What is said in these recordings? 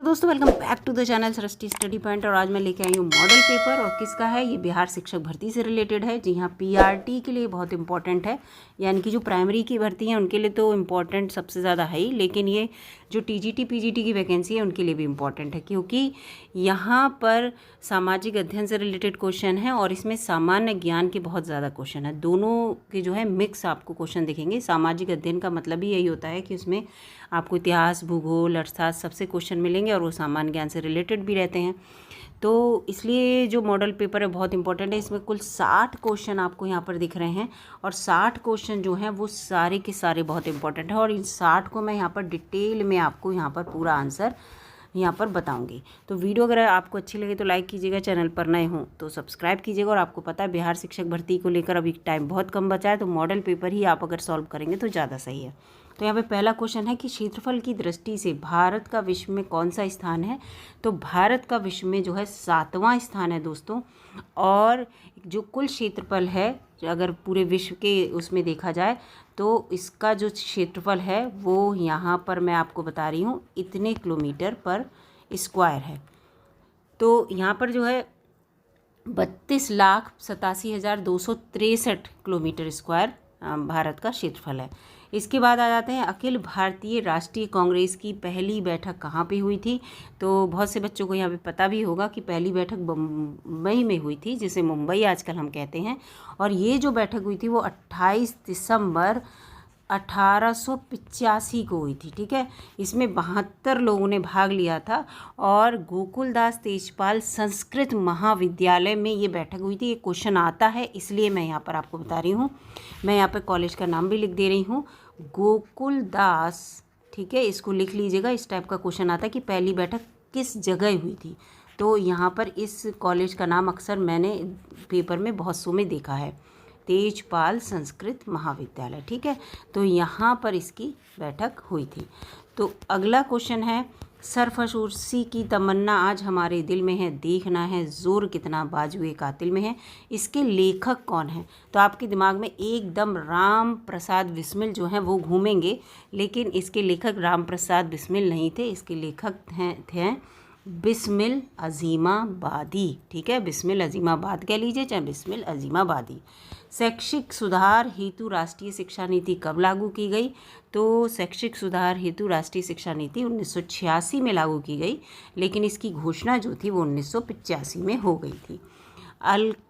दोस्तों welcome back to the channel Srishti study point. और आज मैं लेके आई हूँ मॉडल पेपर। और किसका है ये? बिहार शिक्षक भर्ती से रिलेटेड है। जी हाँ, पीआरटी के लिए बहुत इंपॉर्टेंट है, यानी कि जो प्राइमरी की भर्ती है उनके लिए तो इम्पॉर्टेंट सबसे ज़्यादा है ही, लेकिन ये जो टीजीटी पीजीटी की वैकेंसी है उनके लिए भी इम्पॉर्टेंट है, क्योंकि यहाँ पर सामाजिक अध्ययन से रिलेटेड क्वेश्चन है और इसमें सामान्य ज्ञान के बहुत ज़्यादा क्वेश्चन है। दोनों के जो है मिक्स आपको क्वेश्चन दिखेंगे। सामाजिक अध्ययन का मतलब ही यही होता है कि उसमें आपको इतिहास, भूगोल, अर्थशास्त्र सबसे क्वेश्चन मिलेंगे और वो सामान्य ज्ञान से रिलेटेड भी रहते हैं। तो इसलिए जो मॉडल पेपर है बहुत इंपॉर्टेंट है। इसमें कुल 60 क्वेश्चन आपको यहाँ पर दिख रहे हैं और 60 क्वेश्चन जो हैं वो सारे के सारे बहुत इंपॉर्टेंट है। और इन 60 को मैं यहाँ पर डिटेल में आपको यहाँ पर पूरा आंसर यहाँ पर बताऊंगी। तो वीडियो अगर आपको अच्छी लगे तो लाइक कीजिएगा, चैनल पर नए हों तो सब्सक्राइब कीजिएगा। और आपको पता है बिहार शिक्षक भर्ती को लेकर अभी टाइम बहुत कम बचा है, तो मॉडल पेपर ही आप अगर सॉल्व करेंगे तो ज़्यादा सही है। तो यहाँ पे पहला क्वेश्चन है कि क्षेत्रफल की दृष्टि से भारत का विश्व में कौन सा स्थान है? तो भारत का विश्व में जो है 7वां स्थान है दोस्तों। और जो कुल क्षेत्रफल है अगर पूरे विश्व के उसमें देखा जाए तो इसका जो क्षेत्रफल है वो यहाँ पर मैं आपको बता रही हूँ इतने किलोमीटर पर स्क्वायर है। तो यहाँ पर जो है 32,87,263 किलोमीटर स्क्वायर भारत का क्षेत्रफल है। इसके बाद आ जाते हैं अखिल भारतीय राष्ट्रीय कांग्रेस की पहली बैठक कहाँ पे हुई थी? तो बहुत से बच्चों को यहाँ पे पता भी होगा कि पहली बैठक मुंबई में हुई थी, जिसे मुंबई आजकल हम कहते हैं। और ये जो बैठक हुई थी वो 28 दिसंबर 1885 को हुई थी। ठीक है, इसमें 72 लोगों ने भाग लिया था और गोकुलदास तेजपाल संस्कृत महाविद्यालय में ये बैठक हुई थी। ये क्वेश्चन आता है इसलिए मैं यहाँ पर आपको बता रही हूँ। मैं यहाँ पर कॉलेज का नाम भी लिख दे रही हूँ, गोकुलदास। ठीक है, इसको लिख लीजिएगा। इस टाइप का क्वेश्चन आता है कि पहली बैठक किस जगह हुई थी। तो यहाँ पर इस कॉलेज का नाम अक्सर मैंने पेपर में बहुत सौ में देखा है, तेजपाल संस्कृत महाविद्यालय। ठीक है, तो यहाँ पर इसकी बैठक हुई थी। तो अगला क्वेश्चन है सरफरोशी की तमन्ना आज हमारे दिल में है, देखना है जोर कितना बाजुए कातिल में है। इसके लेखक कौन है? तो आपके दिमाग में एकदम राम प्रसाद बिस्मिल जो हैं वो घूमेंगे, लेकिन इसके लेखक राम प्रसाद बिस्मिल नहीं थे। इसके लेखक थे बिस्मिल अजीमाबादी। ठीक है, बिस्मिल अजीमाबाद कह लीजिए चाहे बिस्मिल अजीमाबादी। शैक्षिक सुधार हेतु राष्ट्रीय शिक्षा नीति कब लागू की गई? तो शैक्षिक सुधार हेतु राष्ट्रीय शिक्षा नीति 1986 में लागू की गई, लेकिन इसकी घोषणा जो थी वो 1985 में हो गई थी।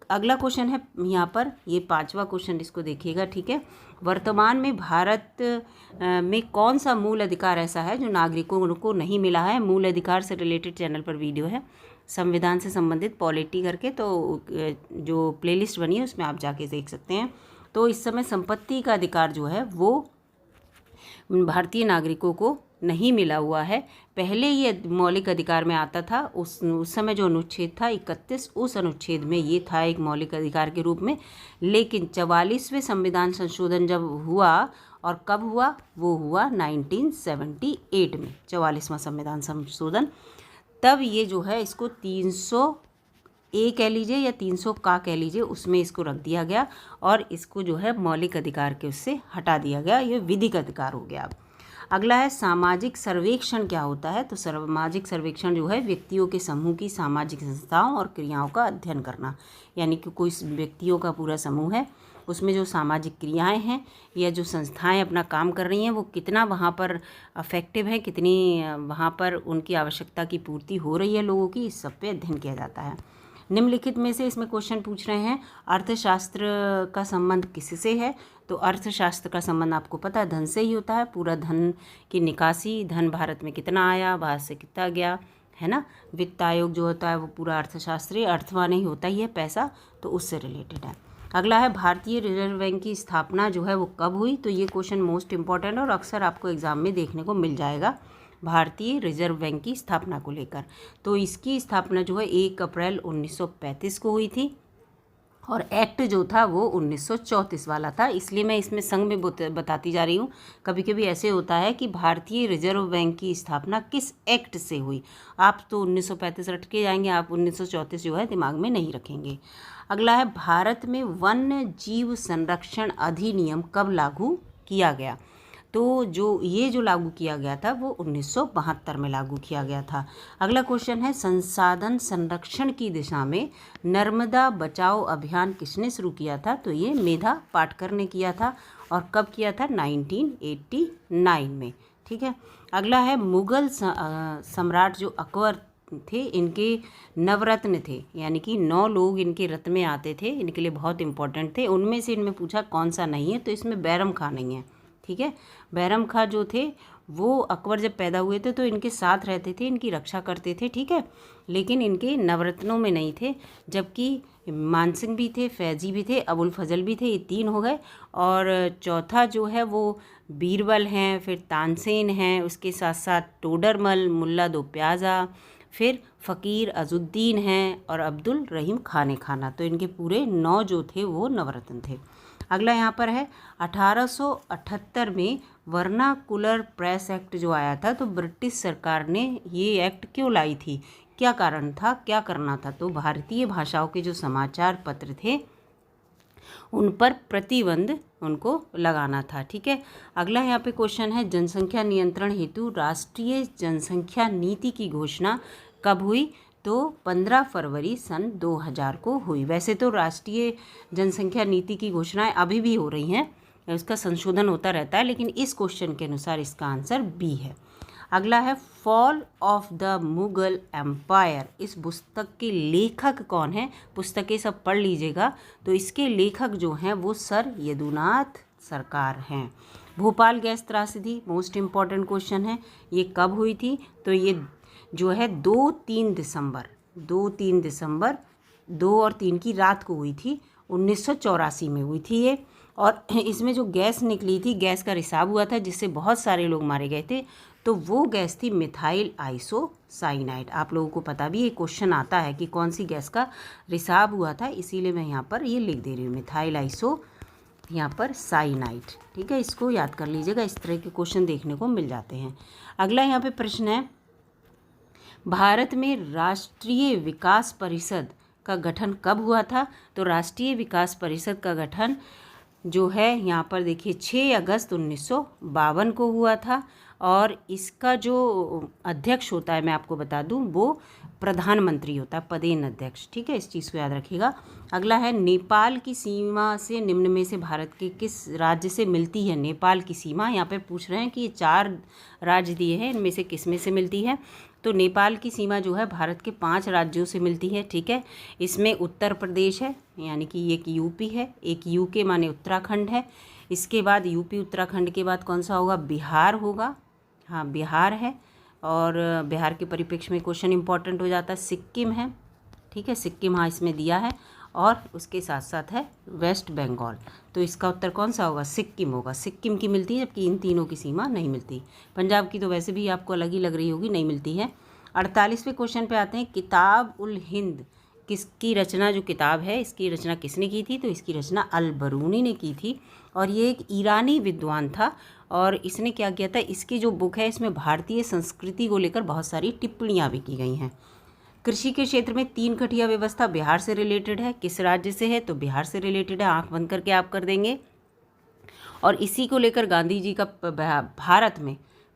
अगला क्वेश्चन है यहाँ पर, ये 5वां क्वेश्चन, इसको देखिएगा। ठीक है, वर्तमान में भारत में कौन सा मूल अधिकार ऐसा है जो नागरिकों को नहीं मिला है? मूल अधिकार से रिलेटेड चैनल पर वीडियो है, संविधान से संबंधित पॉलिटी करके, तो जो प्लेलिस्ट बनी है उसमें आप जाके देख सकते हैं। तो इस समय संपत्ति का अधिकार जो है वो भारतीय नागरिकों को नहीं मिला हुआ है। पहले ये मौलिक अधिकार में आता था, उस समय जो अनुच्छेद था 31, उस अनुच्छेद में ये था एक मौलिक अधिकार के रूप में। लेकिन 44वें संविधान संशोधन जब हुआ, और कब हुआ? वो हुआ 1978 में, 44वां संविधान संशोधन। तब ये जो है इसको 300A कह लीजिए या 300 का कह लीजिए, उसमें इसको रख दिया गया और इसको जो है मौलिक अधिकार के उससे हटा दिया गया। ये विधिक अधिकार हो गया। अब अगला है सामाजिक सर्वेक्षण क्या होता है? तो सामाजिक सर्वेक्षण जो है व्यक्तियों के समूह की सामाजिक संस्थाओं और क्रियाओं का अध्ययन करना, यानी कि कोई व्यक्तियों का पूरा समूह है, उसमें जो सामाजिक क्रियाएं हैं या जो संस्थाएं अपना काम कर रही हैं वो कितना वहाँ पर अफेक्टिव है, कितनी वहाँ पर उनकी आवश्यकता की पूर्ति हो रही है लोगों की, इस सब पे अध्ययन किया जाता है। निम्नलिखित में से इसमें क्वेश्चन पूछ रहे हैं अर्थशास्त्र का संबंध किससे है? तो अर्थशास्त्र का संबंध आपको पता है धन से ही होता है। पूरा धन की निकासी, धन भारत में कितना आया, बाहर से कितना गया, है ना। वित्त आयोग जो होता है वो पूरा अर्थशास्त्री, अर्थवान ही होता ही है पैसा, तो उससे रिलेटेड है। अगला है भारतीय रिजर्व बैंक की स्थापना जो है वो कब हुई? तो ये क्वेश्चन मोस्ट इंपॉर्टेंट और अक्सर आपको एग्जाम में देखने को मिल जाएगा, भारतीय रिजर्व बैंक की स्थापना को लेकर। तो इसकी स्थापना जो है 1 अप्रैल 1935 को हुई थी और एक्ट जो था वो 1934 वाला था। इसलिए मैं इसमें संग में बताती जा रही हूँ। कभी कभी ऐसे होता है कि भारतीय रिजर्व बैंक की स्थापना किस एक्ट से हुई, आप तो 1935 रट के जाएंगे, आप 1934 जो है दिमाग में नहीं रखेंगे। अगला है भारत में वन्य जीव संरक्षण अधिनियम कब लागू किया गया? तो जो लागू किया गया था वो 1972 में लागू किया गया था। अगला क्वेश्चन है, संसाधन संरक्षण की दिशा में नर्मदा बचाओ अभियान किसने शुरू किया था? तो ये मेधा पाटकर ने किया था। और कब किया था? 1989 में। ठीक है। अगला है, मुगल सम्राट जो अकबर थे, इनके नवरत्न थे, यानी कि 9 लोग इनके रत्न में आते थे, इनके लिए बहुत इंपॉर्टेंट थे। उनमें से इनमें पूछा कौन सा नहीं है, तो इसमें बैरम खां नहीं है। ठीक है। बैरम खां जो थे वो अकबर जब पैदा हुए थे तो इनके साथ रहते थे, इनकी रक्षा करते थे। ठीक है। लेकिन इनके नवरत्नों में नहीं थे, जबकि मानसिंह भी थे, फैजी भी थे, अबुल फजल भी थे। ये 3 हो गए। और चौथा जो है वो बीरबल हैं, फिर तानसेन हैं, उसके साथ साथ टोडरमल, मुल्ला दो प्याज़ा, फिर फ़कीर अजुद्दीन हैं और अब्दुल रहीम खाने खाना। तो इनके पूरे 9 जो थे वो नवरत्न थे। अगला यहाँ पर है, 1878 में वर्नाकुलर प्रेस एक्ट जो आया था, तो ब्रिटिश सरकार ने ये एक्ट क्यों लाई थी? क्या कारण था, क्या करना था? तो भारतीय भाषाओं के जो समाचार पत्र थे उन पर प्रतिबंध उनको लगाना था। ठीक है। अगला यहाँ पे क्वेश्चन है, जनसंख्या नियंत्रण हेतु राष्ट्रीय जनसंख्या नीति की घोषणा कब हुई? तो 15 फरवरी सन 2000 को हुई। वैसे तो राष्ट्रीय जनसंख्या नीति की घोषणाएं अभी भी हो रही हैं, उसका संशोधन होता रहता है, लेकिन इस क्वेश्चन के अनुसार इसका आंसर बी है। अगला है, fall of the Mughal empire. इस पुस्तक के लेखक कौन है? पुस्तकें सब पढ़ लीजिएगा। तो इसके लेखक जो हैं वो सर यदुनाथ सरकार हैं। भोपाल गैस त्रासदी मोस्ट इम्पॉर्टेंट क्वेश्चन है, ये कब हुई थी? तो ये जो है 2-3 दिसंबर 2 और 3 की रात को हुई थी, 1984 में हुई थी ये। और इसमें जो गैस निकली थी, गैस का रिसाव हुआ था जिससे बहुत सारे लोग मारे गए थे, तो वो गैस थी मिथाइल आइसोसाइनाइड। आप लोगों को पता भी ये क्वेश्चन आता है कि कौन सी गैस का रिसाव हुआ था, इसीलिए मैं यहाँ पर ये लिख दे रही हूँ, मिथाइल आइसो यहाँ पर साइनाइड। ठीक है, इसको याद कर लीजिएगा, इस तरह के क्वेश्चन देखने को मिल जाते हैं। अगला यहाँ पे प्रश्न है, भारत में राष्ट्रीय विकास परिषद का गठन कब हुआ था? तो राष्ट्रीय विकास परिषद का गठन जो है यहाँ पर देखिए 6 अगस्त 1952 को हुआ था। और इसका जो अध्यक्ष होता है, मैं आपको बता दूं, वो प्रधानमंत्री होता है, पदेन अध्यक्ष। ठीक है, इस चीज़ को याद रखिएगा। अगला है, नेपाल की सीमा से निम्न में से भारत के किस राज्य से मिलती है नेपाल की सीमा? यहाँ पे पूछ रहे हैं कि ये 4 राज्य दिए हैं, इनमें से किस में से मिलती है? तो नेपाल की सीमा जो है भारत के 5 राज्यों से मिलती है। ठीक है, इसमें उत्तर प्रदेश है, यानी कि एक यूपी है, एक यूके माने उत्तराखंड है, इसके बाद यूपी उत्तराखंड के बाद कौन सा होगा? बिहार होगा। हाँ, बिहार है। और बिहार के परिप्रेक्ष्य में क्वेश्चन इंपॉर्टेंट हो जाता है, सिक्किम है। ठीक है, सिक्किम हाँ इसमें दिया है। और उसके साथ साथ है वेस्ट बंगाल। तो इसका उत्तर कौन सा होगा? सिक्किम होगा। सिक्किम की मिलती है, जबकि इन तीनों की सीमा नहीं मिलती। पंजाब की तो वैसे भी आपको अलग ही लग रही होगी, नहीं मिलती है। 48वें क्वेश्चन पे आते हैं, किताब उल हिंद किसकी रचना, जो किताब है इसकी रचना किसने की थी? तो इसकी रचना अल बरूनी ने की थी। और ये एक ईरानी विद्वान था। और इसने क्या किया था, इसकी जो बुक है इसमें भारतीय संस्कृति को लेकर बहुत सारी टिप्पणियाँ भी की गई हैं। कृषि के क्षेत्र में 3 कठिया व्यवस्था बिहार से रिलेटेड है। किस राज्य से है? तो बिहार से रिलेटेड है, आंख बंद करके आप कर देंगे। और इसी को लेकर गांधी जी का भारत में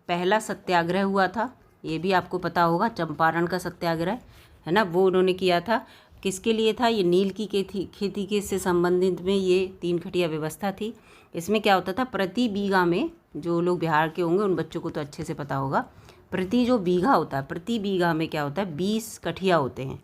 पहला सत्याग्रह हुआ था, ये भी आपको पता होगा, चंपारण का सत्याग्रह है ना, वो उन्होंने किया था। किसके लिए था? ये नील की खेती के से संबंधित में ये 3 कठिया व्यवस्था थी। इसमें क्या होता था, प्रति बीघा में, जो लोग बिहार के होंगे उन बच्चों को तो अच्छे से पता होगा, प्रति जो बीघा होता है, प्रति बीघा में क्या होता है, 20 कठिया होते हैं,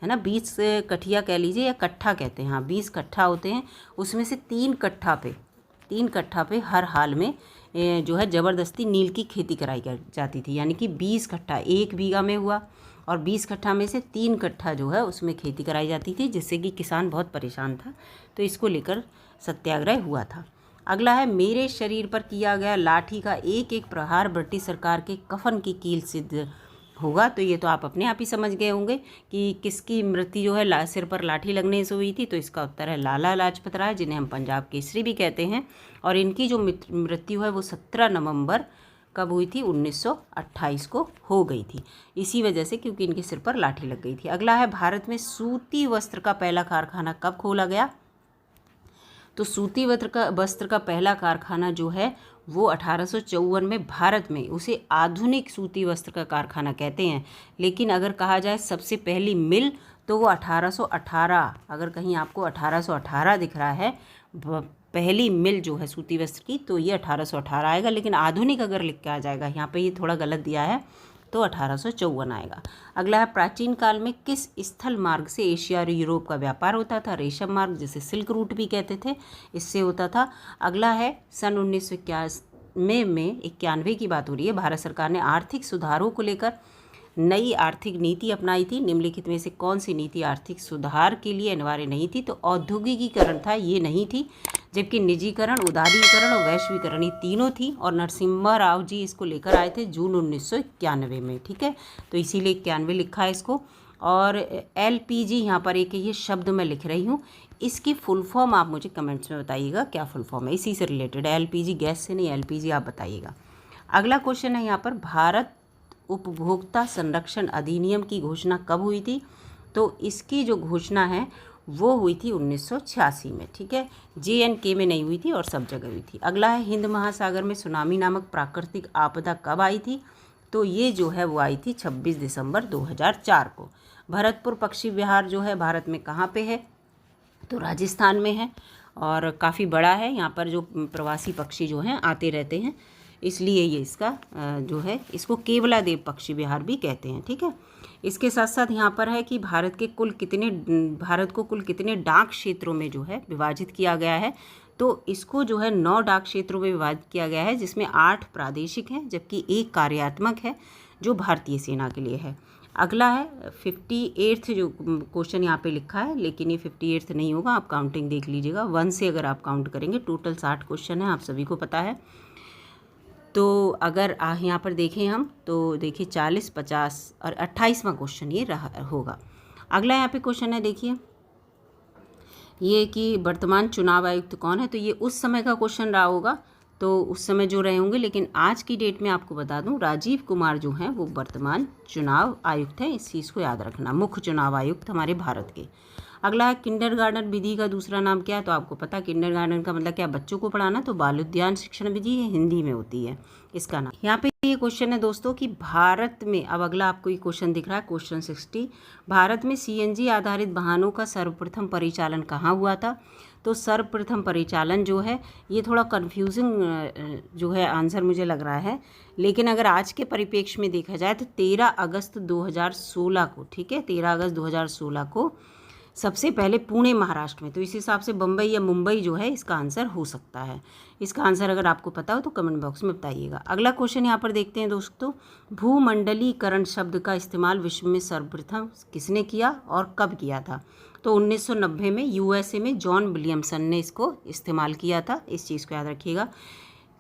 है ना, 20 कठिया कह लीजिए या कट्ठा कहते हैं, हाँ 20 कट्ठा होते हैं। उसमें से 3 कट्ठा पे हर हाल में जो है ज़बरदस्ती नील की खेती कराई जाती थी, यानी कि 20 कट्ठा 1 बीघा में हुआ, और 20 कट्ठा में से 3 कट्ठा जो है उसमें खेती कराई जाती थी, जिससे कि किसान बहुत परेशान था। तो इसको लेकर सत्याग्रह हुआ था। अगला है, मेरे शरीर पर किया गया लाठी का एक एक प्रहार ब्रिटिश सरकार के कफन की कील सिद्ध होगा। तो ये तो आप अपने आप ही समझ गए होंगे कि किसकी मृत्यु जो है सिर पर लाठी लगने से हुई थी। तो इसका उत्तर है लाला लाजपत राय, जिन्हें हम पंजाब केसरी भी कहते हैं। और इनकी जो मृत्यु है वो 17 नवंबर कब हुई थी? 1928 को हो गई थी, इसी वजह से, क्योंकि इनके सिर पर लाठी लग गई थी। अगला है, भारत में सूती वस्त्र का पहला कारखाना कब खोला गया? तो सूती वस्त्र का पहला कारखाना जो है वो 1854 में भारत में, उसे आधुनिक सूती वस्त्र का कारखाना कहते हैं। लेकिन अगर कहा जाए सबसे पहली मिल तो वो 1818, अगर कहीं आपको 1818 दिख रहा है पहली मिल जो है सूती वस्त्र की, तो ये 1818 आएगा। लेकिन आधुनिक अगर लिख के आ जाएगा, यहाँ पे ये थोड़ा गलत दिया है, तो 1854 आएगा। अगला है प्राचीन काल में किस स्थल मार्ग से एशिया और यूरोप का व्यापार होता था? रेशम मार्ग, जिसे सिल्क रूट भी कहते थे, इससे होता था। अगला है सन 1991 में 91 की बात हो रही है, भारत सरकार ने आर्थिक सुधारों को लेकर नई आर्थिक नीति अपनाई थी। निम्नलिखित में से कौन सी नीति आर्थिक सुधार के लिए अनिवार्य नहीं थी? तो औद्योगिकीकरण था, ये नहीं थी। जबकि निजीकरण, उदारीकरण और वैश्वीकरण ये तीनों थी, और नरसिम्हा राव जी इसको लेकर आए थे जून 1991 में। ठीक है, तो इसीलिए 91 लिखा है इसको। और LPG यहाँ पर एक ये शब्द मैं लिख रही हूँ, इसकी फुल फॉर्म आप मुझे कमेंट्स में बताइएगा क्या फुल फॉर्म है, इसी से रिलेटेड है। LPG गैस से नहीं, LPG आप बताइएगा। अगला क्वेश्चन है यहाँ पर, भारत उपभोक्ता संरक्षण अधिनियम की घोषणा कब हुई थी? तो इसकी जो घोषणा है वो हुई थी 1986 में। ठीक है, JNK में नहीं हुई थी और सब जगह हुई थी। अगला है, हिंद महासागर में सुनामी नामक प्राकृतिक आपदा कब आई थी? तो ये जो है वो आई थी 26 दिसंबर 2004 को। भरतपुर पक्षी विहार जो है भारत में कहाँ पे है? तो राजस्थान में है, और काफ़ी बड़ा है। यहाँ पर जो प्रवासी पक्षी जो हैं आते रहते हैं, इसलिए ये इसका जो है इसको केवलादेव पक्षी विहार भी कहते हैं। ठीक है, इसके साथ साथ यहाँ पर है कि भारत को कुल कितने डाक क्षेत्रों में जो है विभाजित किया गया है? तो इसको जो है 9 डाक क्षेत्रों में विभाजित किया गया है, जिसमें 8 प्रादेशिक हैं जबकि 1 कार्यात्मक है जो भारतीय सेना के लिए है। अगला है 58 जो क्वेश्चन यहाँ पे लिखा है, लेकिन ये 58 नहीं होगा, आप काउंटिंग देख लीजिएगा। 1 से अगर आप काउंट करेंगे, टोटल 60 क्वेश्चन है, आप सभी को पता है। तो अगर यहाँ पर देखें हम, तो देखिए 40, 50 और 28वां क्वेश्चन ये होगा। अगला यहाँ पे क्वेश्चन है, देखिए ये कि वर्तमान चुनाव आयुक्त कौन है? तो ये उस समय का क्वेश्चन रहा होगा, तो उस समय जो रहे होंगे, लेकिन आज की डेट में आपको बता दूं, राजीव कुमार जो हैं वो वर्तमान चुनाव आयुक्त हैं। इस चीज़ को याद रखना, मुख्य चुनाव आयुक्त हमारे भारत के। अगला है, किंडरगार्टन विधि का दूसरा नाम क्या है? तो आपको पता, किंडरगार्टन का मतलब क्या? बच्चों को पढ़ाना। तो बाल उद्यान शिक्षण विधि हिंदी में होती है इसका नाम। यहाँ पे ये क्वेश्चन है दोस्तों कि भारत में, अब अगला आपको ये क्वेश्चन दिख रहा है, क्वेश्चन 60, भारत में CNG आधारित वाहनों का सर्वप्रथम परिचालन कहाँ हुआ था? तो सर्वप्रथम परिचालन जो है, ये थोड़ा कन्फ्यूजिंग जो है आंसर मुझे लग रहा है, लेकिन अगर आज के परिप्रेक्ष्य में देखा जाए तो 13 अगस्त 2016 को, ठीक है, 13 अगस्त 2016 को सबसे पहले पुणे महाराष्ट्र में। तो इस हिसाब से बम्बई या मुंबई जो है इसका आंसर हो सकता है। इसका आंसर अगर आपको पता हो तो कमेंट बॉक्स में बताइएगा। अगला क्वेश्चन यहाँ पर देखते हैं दोस्तों, भूमंडलीकरण शब्द का इस्तेमाल विश्व में सर्वप्रथम किसने किया और कब किया था? तो 1990 में USA में जॉन विलियमसन ने इसको इस्तेमाल किया था, इस चीज़ को याद रखिएगा।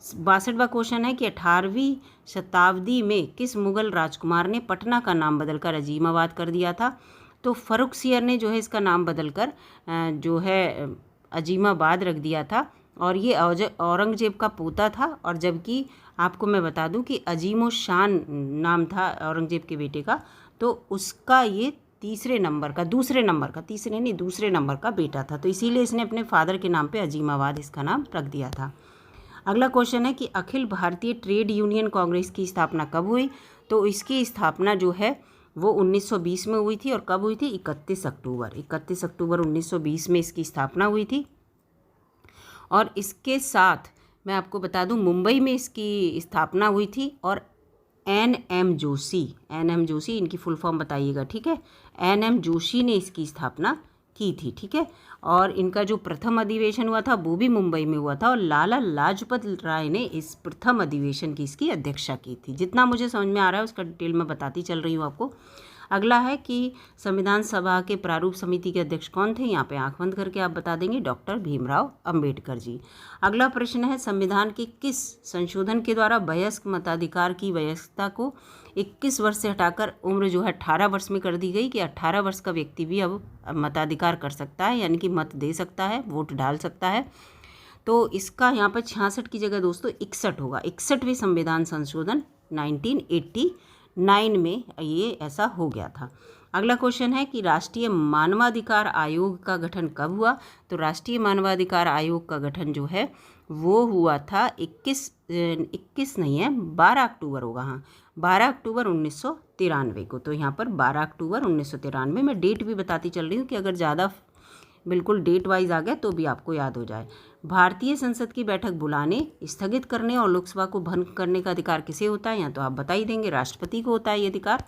62वां क्वेश्चन है कि 18वीं शताब्दी में किस मुगल राजकुमार ने पटना का नाम बदलकर अजीमाबाद कर दिया था? तो फर्रुखसियर ने जो है इसका नाम बदलकर जो है अजीमाबाद रख दिया था, और ये औरंगजेब का पोता था। और जबकि आपको मैं बता दूं कि अजीमो शान नाम था औरंगजेब के बेटे का, तो उसका ये दूसरे नंबर का बेटा था, तो इसीलिए इसने अपने फादर के नाम पे अजीमाबाद इसका नाम रख दिया था। अगला क्वेश्चन है कि अखिल भारतीय ट्रेड यूनियन कांग्रेस की स्थापना कब हुई? तो इसकी स्थापना जो है वो 1920 में हुई थी, और कब हुई थी? 31 अक्टूबर 1920 में इसकी स्थापना हुई थी। और इसके साथ मैं आपको बता दूं, मुंबई में इसकी स्थापना हुई थी, और NM जोशी इनकी फुल फॉर्म बताइएगा, ठीक है, NM जोशी ने इसकी स्थापना की थी, ठीक है। और इनका जो प्रथम अधिवेशन हुआ था वो भी मुंबई में हुआ था, और लाला लाजपत राय ने इस प्रथम अधिवेशन की इसकी अध्यक्षता की थी। जितना मुझे समझ में आ रहा है उसका डिटेल में बताती चल रही हूँ आपको। अगला है कि संविधान सभा के प्रारूप समिति के अध्यक्ष कौन थे? यहाँ पे आंख बंद करके आप बता देंगे, डॉक्टर भीमराव अंबेडकर जी। अगला प्रश्न है, संविधान के किस संशोधन के द्वारा वयस्क मताधिकार की वयस्कता को 21 वर्ष से हटाकर उम्र जो है 18 वर्ष में कर दी गई, कि 18 वर्ष का व्यक्ति भी अब मताधिकार कर सकता है, यानी कि मत दे सकता है, वोट डाल सकता है। तो इसका यहाँ पर 66 की जगह दोस्तों 61 होगा। 61वें संविधान संशोधन 1980 1969 में ये ऐसा हो गया था। अगला क्वेश्चन है कि राष्ट्रीय मानवाधिकार आयोग का गठन कब हुआ। तो राष्ट्रीय मानवाधिकार आयोग का गठन जो है वो हुआ था 21 नहीं है, 12 अक्टूबर होगा, हाँ 12 अक्टूबर 1993 को। तो यहाँ पर 12 अक्टूबर 1993 में डेट भी बताती चल रही हूँ कि अगर ज़्यादा बिल्कुल डेट वाइज आ गया तो भी आपको याद हो जाए। भारतीय संसद की बैठक बुलाने, स्थगित करने और लोकसभा को भंग करने का अधिकार किसे होता है, यहाँ तो आप बता ही देंगे, राष्ट्रपति को होता है ये अधिकार।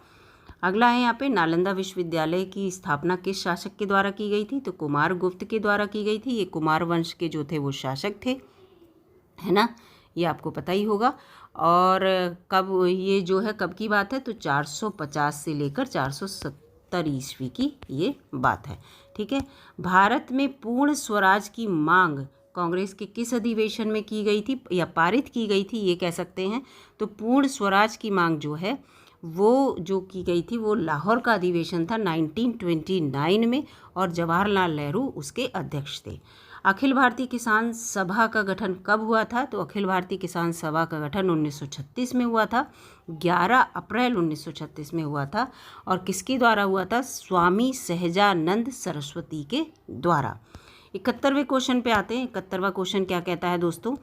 अगला है यहाँ पे नालंदा विश्वविद्यालय की स्थापना किस शासक के द्वारा की गई थी। तो कुमार गुप्त के द्वारा की गई थी। ये कुमार वंश के जो थे वो शासक थे, है ना, ये आपको पता ही होगा। और कब ये जो है कब की बात है, तो 450 से लेकर 470 ईस्वी की ये बात है, ठीक है। भारत में पूर्ण स्वराज की मांग कांग्रेस के किस अधिवेशन में की गई थी या पारित की गई थी, ये कह सकते हैं। तो पूर्ण स्वराज की मांग जो है वो जो की गई थी वो लाहौर का अधिवेशन था 1929 में, और जवाहरलाल नेहरू उसके अध्यक्ष थे। अखिल भारतीय किसान सभा का गठन कब हुआ था। तो अखिल भारतीय किसान सभा का गठन 1936 में हुआ था, 11 अप्रैल 1936 में हुआ था। और किसके द्वारा हुआ था, स्वामी सहजानंद सरस्वती के द्वारा। 71वें क्वेश्चन पे आते हैं। 71वां क्वेश्चन क्या कहता है दोस्तों,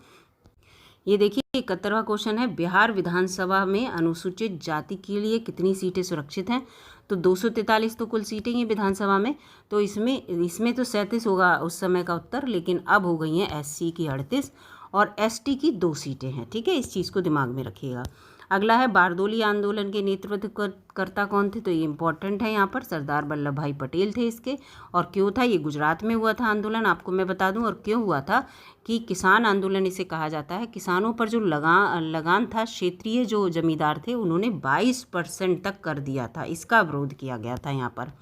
ये देखिए 71वां क्वेश्चन है, बिहार विधानसभा में अनुसूचित जाति के लिए कितनी सीटें सुरक्षित हैं। तो 243 तो कुल सीटें हैं विधानसभा में, तो इसमें तो 37 होगा उस समय का उत्तर, लेकिन अब हो गई हैं एससी की 38 और एसटी की 2 सीटें हैं, ठीक है, इस चीज़ को दिमाग में रखिएगा। अगला है बारदोली आंदोलन के नेतृत्व करता कौन थे। तो ये इंपॉर्टेंट है, यहाँ पर सरदार वल्लभ भाई पटेल थे इसके। और क्यों था, ये गुजरात में हुआ था आंदोलन, आपको मैं बता दूं। और क्यों हुआ था कि किसान आंदोलन इसे कहा जाता है। किसानों पर जो लगान था, क्षेत्रीय जो जमींदार थे उन्होंने 22% तक कर दिया था, इसका विरोध किया गया था यहाँ पर।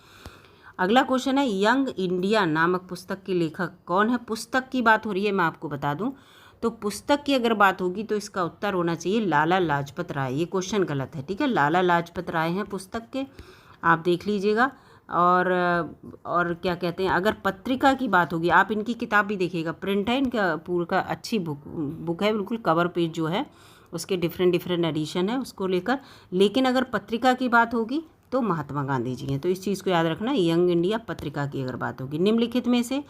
अगला क्वेश्चन है, यंग इंडिया नामक पुस्तक के लेखक कौन है। पुस्तक की बात हो रही है, मैं आपको बता दूं। तो पुस्तक की अगर बात होगी तो इसका उत्तर होना चाहिए लाला लाजपत राय। ये क्वेश्चन गलत है, ठीक है, लाला लाजपत राय हैं पुस्तक के, आप देख लीजिएगा। और क्या कहते हैं, अगर पत्रिका की बात होगी, आप इनकी किताब भी देखिएगा, प्रिंट है इनका पूरा का, अच्छी बुक है बिल्कुल, कवर पेज जो है उसके डिफरेंट एडिशन है उसको लेकर। लेकिन अगर पत्रिका की बात होगी तो महात्मा गांधी जी हैं, तो इस चीज़ को याद रखना। यंग इंडिया पत्रिका की अगर बात होगी। निम्नलिखित में से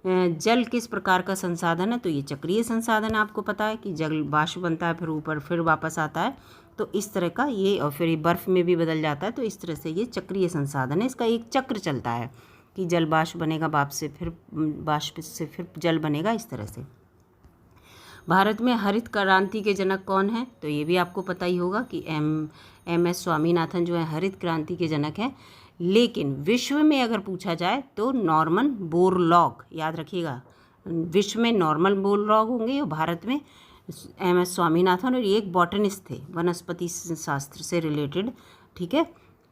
जल किस प्रकार का संसाधन है। तो ये चक्रीय संसाधन है, आपको पता है कि जल वाष्प बनता है, फिर ऊपर फिर वापस आता है, तो इस तरह का ये, और फिर ये बर्फ़ में भी बदल जाता है, तो इस तरह से ये चक्रीय संसाधन है। इसका एक चक्र चलता है कि जल वाष्प बनेगा, वाष्प से फिर जल बनेगा, इस तरह से। भारत में हरित क्रांति के जनक कौन है। तो ये भी आपको पता ही होगा कि एम.एस. स्वामीनाथन जो है हरित क्रांति के जनक हैं। लेकिन विश्व में अगर पूछा जाए तो नॉर्मन बोरलॉग, याद रखिएगा, विश्व में नॉर्मन बोरलॉग होंगे और भारत में एम.एस. स्वामीनाथन, और ये एक बॉटनिस्ट थे, वनस्पति शास्त्र से रिलेटेड, ठीक है।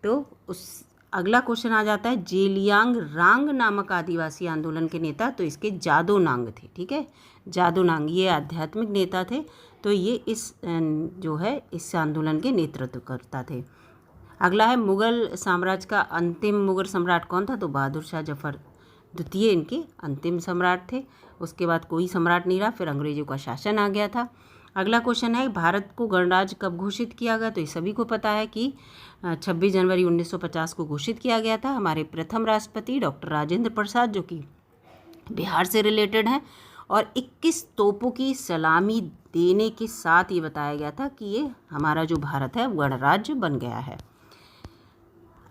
तो उस अगला क्वेश्चन आ जाता है, जेलियांग रांग नामक आदिवासी आंदोलन के नेता। तो इसके जादो नांग थे, ठीक है, जादो नांग ये आध्यात्मिक नेता थे। तो ये इस आंदोलन के नेतृत्व करता थे। अगला है, मुगल साम्राज्य का अंतिम मुगल सम्राट कौन था। तो बहादुर शाह जफर द्वितीय इनके अंतिम सम्राट थे। उसके बाद कोई सम्राट नहीं रहा, फिर अंग्रेजों का शासन आ गया था। अगला क्वेश्चन है, भारत को गणराज्य कब घोषित किया गया। तो ये सभी को पता है कि 26 जनवरी 1950 को घोषित किया गया था। हमारे प्रथम राष्ट्रपति डॉक्टर राजेंद्र प्रसाद, जो कि बिहार से रिलेटेड हैं, और 21 तोपों की सलामी देने के साथ ये बताया गया था कि ये हमारा जो भारत है गणराज्य बन गया है।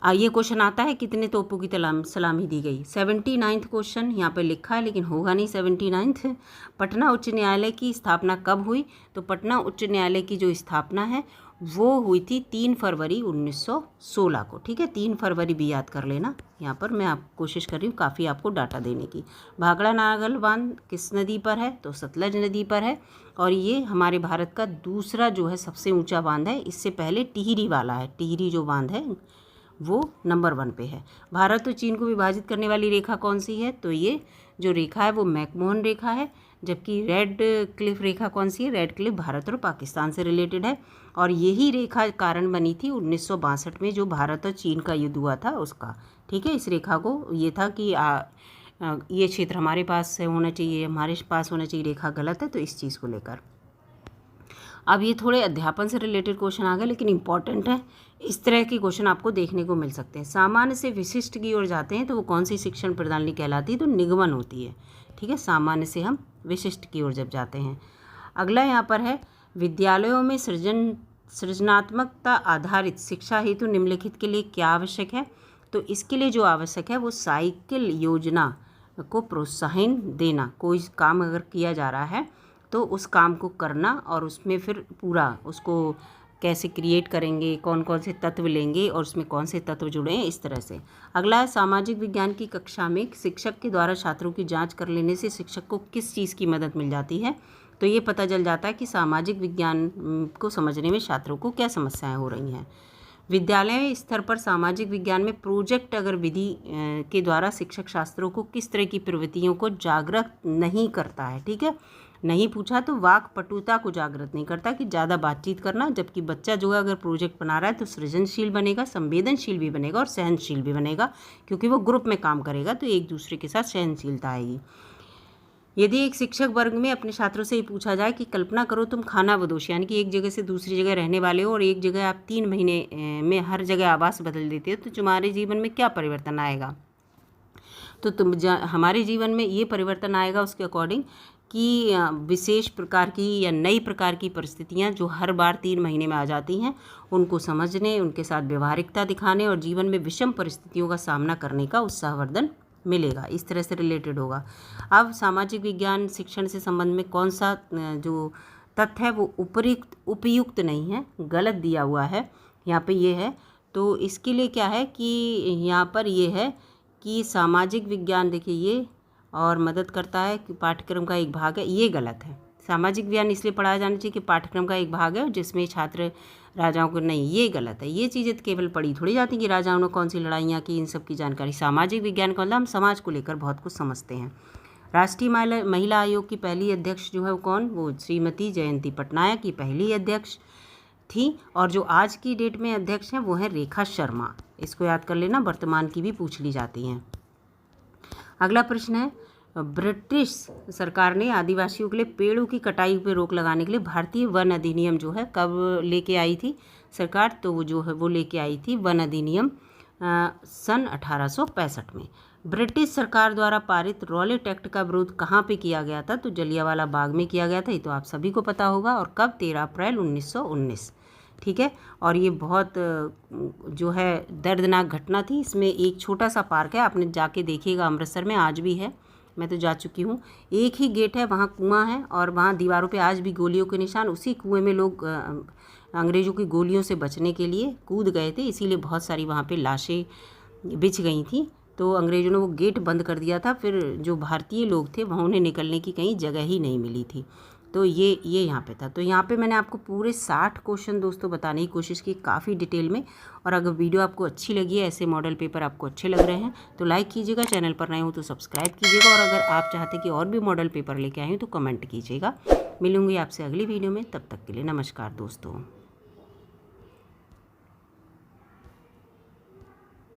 ये क्वेश्चन आता है, कितने तोपों की सलामी दी गई। 79वां क्वेश्चन यहाँ पे लिखा है, लेकिन होगा नहीं 79वां। पटना उच्च न्यायालय की स्थापना कब हुई। तो पटना उच्च न्यायालय की जो स्थापना है वो हुई थी 3 फरवरी 1916 को, ठीक है, 3 फरवरी भी याद कर लेना। यहाँ पर मैं आप कोशिश कर रही हूँ काफ़ी आपको डाटा देने की। भाखड़ा नागल बांध किस नदी पर है। तो सतलज नदी पर है, और ये हमारे भारत का दूसरा जो है सबसे ऊंचा बांध है। इससे पहले टिहरी वाला है, टिहरी जो बांध है वो नंबर 1 पे है। भारत और चीन को विभाजित करने वाली रेखा कौन सी है। तो ये जो रेखा है वो मैकमोहन रेखा है, जबकि रेड क्लिफ रेखा कौन सी है। रेड क्लिफ भारत और पाकिस्तान से रिलेटेड है, और यही रेखा कारण बनी थी 1962 में जो भारत और चीन का युद्ध हुआ था उसका, ठीक है। इस रेखा को ये था कि ये क्षेत्र हमारे पास से होना चाहिए, हमारे पास होना चाहिए, रेखा गलत है, तो इस चीज़ को लेकर। अब ये थोड़े अध्यापन से रिलेटेड क्वेश्चन आ गए, लेकिन इंपॉर्टेंट है। इस तरह के क्वेश्चन आपको देखने को मिल सकते हैं। सामान्य से विशिष्ट की ओर जाते हैं तो वो कौन सी शिक्षण प्रणाली कहलाती है, तो निगमन होती है। ठीक है, सामान्य से हम विशिष्ट की ओर जब जाते हैं। अगला यहाँ पर है, विद्यालयों में सृजनात्मकता आधारित शिक्षा हेतु निम्नलिखित के लिए क्या आवश्यक है, तो इसके लिए जो आवश्यक है वो साइकिल योजना को प्रोत्साहन देना। कोई काम अगर किया जा रहा है तो उस काम को करना और उसमें फिर पूरा उसको कैसे क्रिएट करेंगे, कौन कौन से तत्व लेंगे और उसमें कौन से तत्व जुड़े हैं, इस तरह से। अगला है, सामाजिक विज्ञान की कक्षा में शिक्षक के द्वारा छात्रों की जांच कर लेने से शिक्षक को किस चीज़ की मदद मिल जाती है, तो ये पता चल जाता है कि सामाजिक विज्ञान को समझने में छात्रों को क्या समस्याएं हो रही हैं। विद्यालय स्तर पर सामाजिक विज्ञान में प्रोजेक्ट अगर विधि के द्वारा शिक्षक छात्रों को किस तरह की प्रवृत्तियों को जागृत नहीं करता है। ठीक है, नहीं पूछा तो वाक पटुता को जागृत नहीं करता कि ज़्यादा बातचीत करना, जबकि बच्चा जो है अगर प्रोजेक्ट बना रहा है तो सृजनशील बनेगा, संवेदनशील भी बनेगा और सहनशील भी बनेगा, क्योंकि वो ग्रुप में काम करेगा तो एक दूसरे के साथ सहनशीलता आएगी। यदि एक शिक्षक वर्ग में अपने छात्रों से ये पूछा जाए कि कल्पना करो तुम खानाबदोश यानी कि एक जगह से दूसरी जगह रहने वाले हो और एक जगह आप 3 महीने में हर जगह आवास बदल देते हो, तो तुम्हारे जीवन में क्या परिवर्तन आएगा, तो हमारे जीवन में ये परिवर्तन आएगा उसके अकॉर्डिंग कि विशेष प्रकार की या नई प्रकार की परिस्थितियाँ जो हर बार 3 महीने में आ जाती हैं, उनको समझने, उनके साथ व्यवहारिकता दिखाने और जीवन में विषम परिस्थितियों का सामना करने का उत्साहवर्धन मिलेगा। इस तरह से रिलेटेड होगा। अब सामाजिक विज्ञान शिक्षण से संबंध में कौन सा जो तथ्य है वो उपयुक्त नहीं है, गलत दिया हुआ है, यहाँ पे ये है। तो इसके लिए क्या है कि यहाँ पर ये है कि सामाजिक विज्ञान, देखिए ये और मदद करता है कि पाठ्यक्रम का एक भाग है, ये गलत है। सामाजिक विज्ञान इसलिए पढ़ाया जाना चाहिए कि पाठ्यक्रम का एक भाग है जिसमें छात्र राजाओं को, नहीं, ये गलत है। ये चीज़ें केवल पढ़ी थोड़ी जाती कि राजाओं ने कौन सी लड़ाइयाँ की, इन सब की जानकारी। सामाजिक विज्ञान का मतलब हम समाज को लेकर बहुत कुछ समझते हैं। राष्ट्रीय महिला आयोग की पहली अध्यक्ष जो है वो कौन, वो श्रीमती जयंती पटनायक की पहली अध्यक्ष थी, और जो आज की डेट में अध्यक्ष हैं वो है रेखा शर्मा। इसको याद कर लेना, वर्तमान की भी पूछ ली जाती हैं। अगला प्रश्न है, ब्रिटिश सरकार ने आदिवासियों के लिए पेड़ों की कटाई पर रोक लगाने के लिए भारतीय वन अधिनियम जो है कब लेके आई थी सरकार, तो वो जो है वो लेके आई थी वन अधिनियम सन 1865 में। ब्रिटिश सरकार द्वारा पारित रॉलेट एक्ट का विरोध कहाँ पे किया गया था, तो जलियांवाला बाग में किया गया था, ये तो आप सभी को पता होगा। और कब, 13 अप्रैल 1919। ठीक है, और ये बहुत जो है दर्दनाक घटना थी। इसमें एक छोटा सा पार्क है, आपने जाके देखिएगा, अमृतसर में आज भी है, मैं तो जा चुकी हूँ। एक ही गेट है, वहाँ कुआं है और वहाँ दीवारों पे आज भी गोलियों के निशान। उसी कुएं में लोग अंग्रेज़ों की गोलियों से बचने के लिए कूद गए थे, इसीलिए बहुत सारी वहाँ पे लाशें बिछ गई थी। तो अंग्रेज़ों ने वो गेट बंद कर दिया था, फिर जो भारतीय लोग थे वहाँ उन्हें निकलने की कहीं जगह ही नहीं मिली थी। तो ये यहाँ पे था। तो यहाँ पे मैंने आपको पूरे 60 क्वेश्चन दोस्तों बताने की कोशिश की, काफ़ी डिटेल में। और अगर वीडियो आपको अच्छी लगी है, ऐसे मॉडल पेपर आपको अच्छे लग रहे हैं, तो लाइक कीजिएगा, चैनल पर नए हो तो सब्सक्राइब कीजिएगा, और अगर आप चाहते कि और भी मॉडल पेपर लेके आए तो कमेंट कीजिएगा। मिलूंगी आपसे अगली वीडियो में, तब तक के लिए नमस्कार दोस्तों।